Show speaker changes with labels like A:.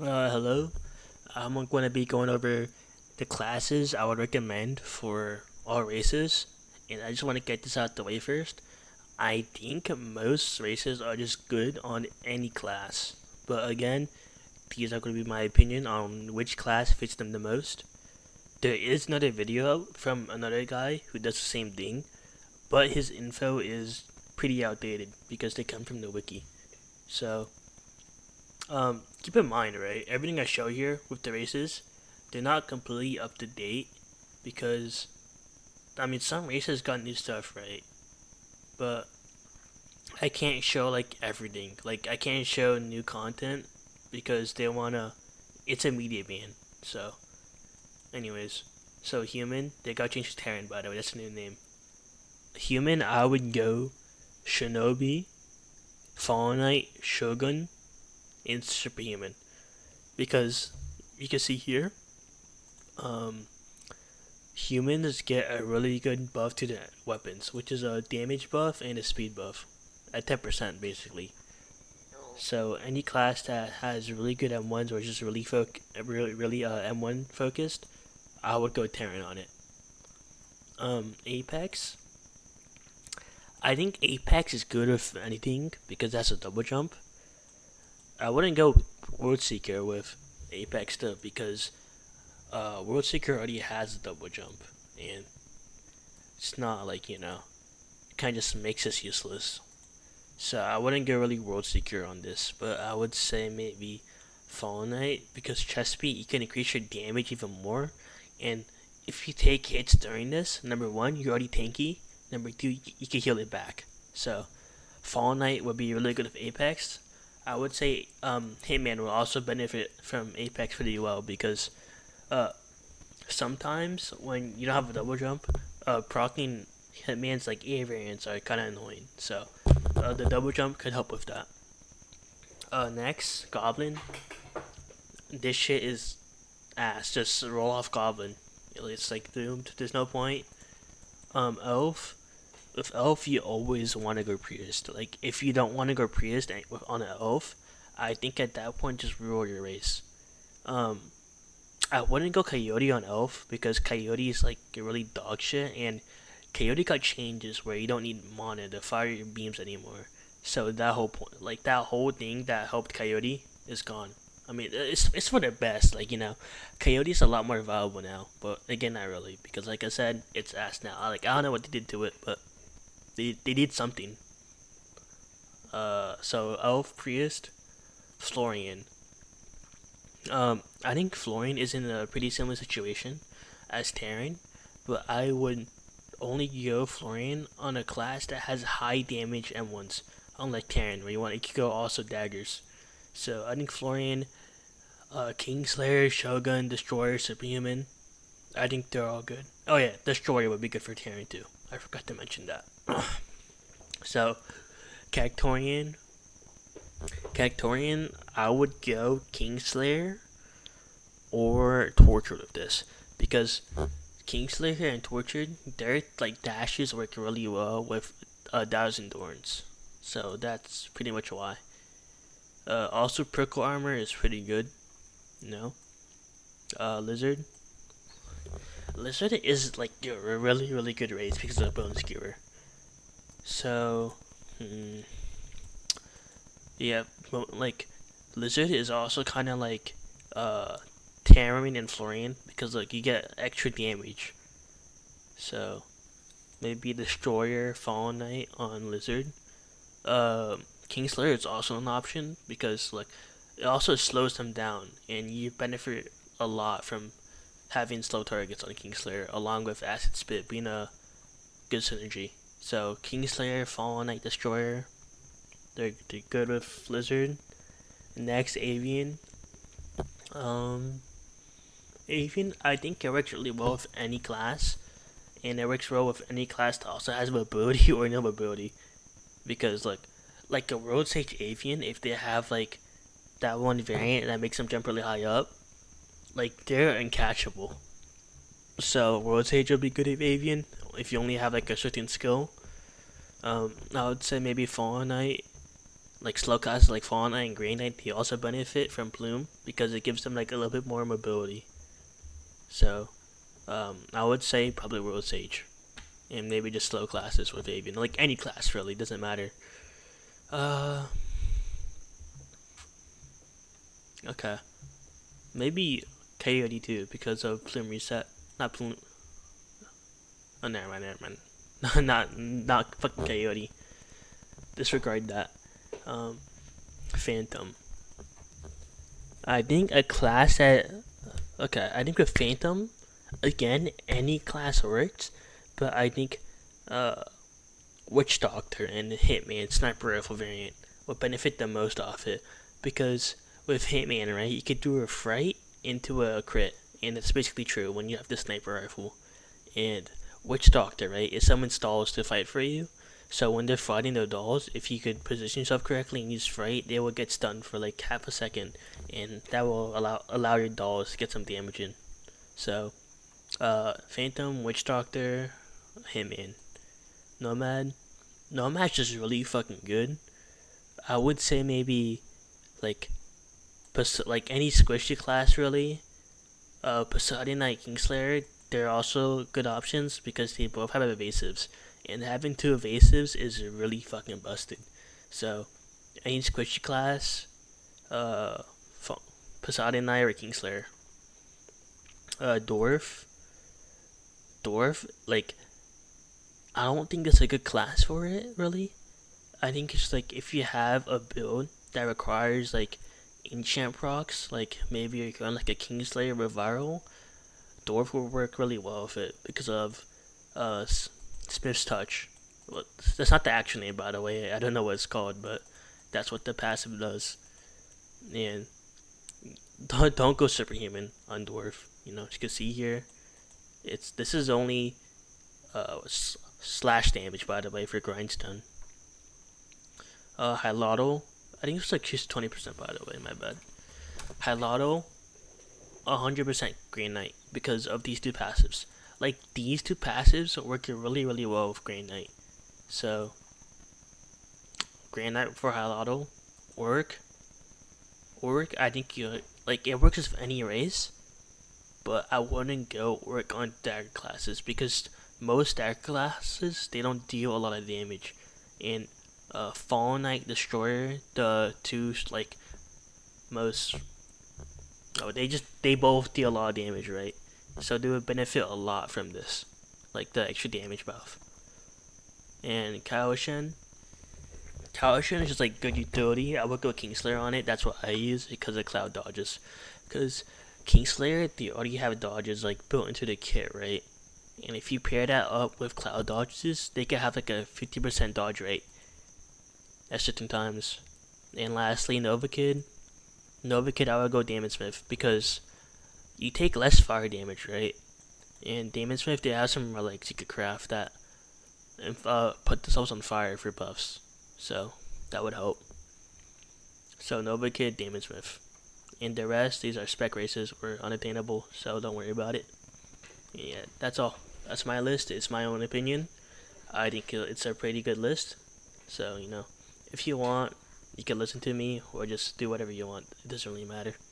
A: Hello. I'm going to be going over the classes I would recommend for all races, and I just want to get this out the way first. I think most races are just good on any class, but again, these are going to be my opinion on which class fits them the most. There is another video from another guy who does the same thing, but his info is pretty outdated because they come from the wiki. So keep in mind, right? Everything I show here with the races, they're not completely up to date because, some races got new stuff, right? But I can't show like everything. Like I can't show new content because they wanna. It's a media ban. So, anyways, so human, they got changed to Terran, by the way. That's the new name. Human, I would go Shinobi, Fallen Knight, Shogun, and Superhuman because you can see here, um, humans get a really good buff to the weapons, which is a damage buff and a speed buff at 10% basically. So any class that has really good M1s or just really M1 focused, I would go Terran on it. Apex. I think Apex is good with anything because that's a double jump. I wouldn't go World Seeker with Apex though because World Seeker already has a double jump and it's not like it kind of just makes us useless. So I wouldn't go really World Seeker on this, but I would say maybe Fallen Knight because chest speed you can increase your damage even more, and if you take hits during this, number one you're already tanky, number two you can heal it back. So Fallen Knight would be really good with Apex. I would say Hitman will also benefit from Apex pretty well because uh, sometimes when you don't have a double jump, proccing Hitman's like A variants are kind of annoying. So the double jump could help with that. Next, Goblin. This shit is ass. Just roll off Goblin. It's like doomed. There's no point. Elf. With Elf, you always want to go Priest. Like, if you don't want to go Priest on an Elf, I think at that point just roll your race. Um, I wouldn't go Coyote on Elf because Coyote is like really dog shit, and Coyote got changes where you don't need mana to fire your beams anymore. So that whole point, like that whole thing that helped Coyote, is gone. It's for the best. Coyote's a lot more valuable now, but again, not really because, like I said, it's ass now. I don't know what they did to it, but they did something. So Elf, Priest, Florian. I think Florian is in a pretty similar situation as Terran, but I would only go Florian on a class that has high damage M1s, unlike Terran, where you could go also daggers. So I think Florian, Kingslayer, Shogun, Destroyer, Superhuman, I think they're all good. Oh yeah, Destroyer would be good for Terran too. I forgot to mention that. So, Cactorian. Cactorian, I would go Kingslayer or Tortured with this because Kingslayer and Tortured, their like dashes work really well with 1,000 Thorns. So that's pretty much why. Also, Prickle Armor is pretty good. No. Lizard. Lizard is like a really really good race because of Bone Skewer. So, yeah, like Lizard is also kind of like Terran and Florian because like you get extra damage. So maybe Destroyer, Fallen Knight on Lizard. Kingslayer is also an option because like it also slows them down and you benefit a lot from having slow targets on Kingslayer along with Acid Spit being a good synergy. So Kingslayer, Fallen Knight, Destroyer, they're good with Lizard. Next, Aven. Aven, I think it works really well with any class, and it works well with any class that also has mobility or no mobility. Because like a Road Sage Avian, if they have like that one variant that makes them jump really high up, like they're uncatchable. So Road Sage would be good at Avian if you only have like a certain skill. I would say maybe Fallen Knight like slow classes like Fallen Knight and Grey Knight, they also benefit from Plume because it gives them like a little bit more mobility. So I would say probably World Sage, and maybe just slow classes with Aven. Like any class really doesn't matter. Uh, okay, maybe Coyote too because of Plume reset. Not Plume. Oh, never mind, never mind. not fucking Coyote. Disregard that. Um, Phantom. I think a class that okay. I think with Phantom, again, any class works, but I think uh, Witch Doctor and Hitman Sniper Rifle variant would benefit the most off it because with Hitman, right, you could do a fright into a crit, and that's basically true when you have the sniper rifle. And Witch Doctor, right, is someone stalls to fight for you. So when they're fighting their dolls, if you could position yourself correctly and use fright, they will get stunned for like half a second, and that will allow your dolls to get some damage in. So, Phantom, Witch Doctor, Hitman, Nomad. Nomad's just really fucking good. I would say maybe like like any squishy class really. Poseidon Knight Kingslayer, they're also good options because they both have evasives, and having two evasives is really fucking busted. So any squishy class, uh, Poseidon Knight or Kingslayer. Dwarf, like I don't think it's a good class for it really. I think it's like if you have a build that requires like enchant procs, like maybe you're going like a Kingslayer with viral, Dwarf will work really well with it because of Smith's Touch. Well, that's not the action name, by the way. I don't know what it's called, but that's what the passive does. And don't go superhuman on Dwarf. You know, as you can see here, this is only slash damage, by the way, for Grindstone. Highlander, I think it's like just 20%, by the way. My bad. Highlander, 100% Green Knight because of these two passives. Like these two passives work really really well with Green Knight. So Green Knight for Highlander, Orc. I think you like it works with any race, but I wouldn't go work on dagger classes because most dagger classes they don't deal a lot of damage, and Fallen Knight Destroyer, the two like most oh, they both deal a lot of damage, right? So they would benefit a lot from this, like the extra damage buff. And Kaoshan is just like good utility. I would go Kingslayer on it. That's what I use because of cloud dodges. Because Kingslayer, they already have dodges like built into the kit, right? And if you pair that up with cloud dodges, they can have like a 50% dodge rate at certain times. And lastly, Nova Kid, I would go Damage Smith because you take less fire damage, right? And Damage Smith, they have some relics you could craft that put themselves on fire for buffs. So that would help. So Nova Kid, Damage Smith. And the rest, these are spec races or unattainable, so don't worry about it. Yeah, that's all. That's my list. It's my own opinion. I think it's a pretty good list. So, you know, if you want, you can listen to me or just do whatever you want. It doesn't really matter.